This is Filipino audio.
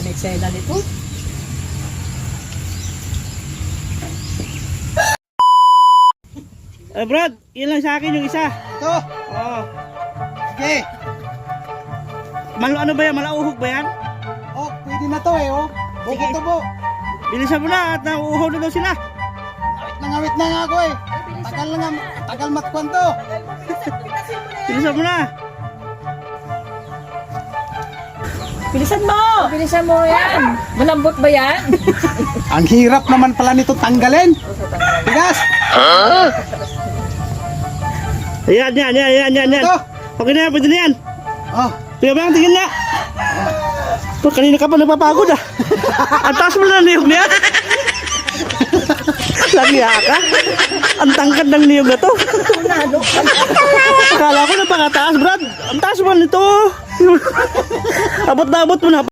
Dami eksena nito. Brad, yun lang sa akin yung isa. Ito. Oo. Sige. Ano ba yan? Malauhog ba yan? Oh, pwede na to eh, oh. Buko Sige. to po. Bilisan mo na at nauuhaw na daw sila. Ngawit na nga ako eh. Tagal na nga, tagal matkwan to. Bilisan mo na. Bilisan mo! Bilisan mo yan! Malambot ba yan? Ang hirap naman pala nito tanggalin. Tigas. Ayan. Ito. Okay na yan, pwede na yan. Oh, Tingnan, tingin na. Kanina ka pa napapagod ah. Ang taas mo na niyog niya. Lagi ka. Ang tangkad ng niyog na to. Akala ko napakataas, Brad. Ang taas mo nito. Abot na abot mo na.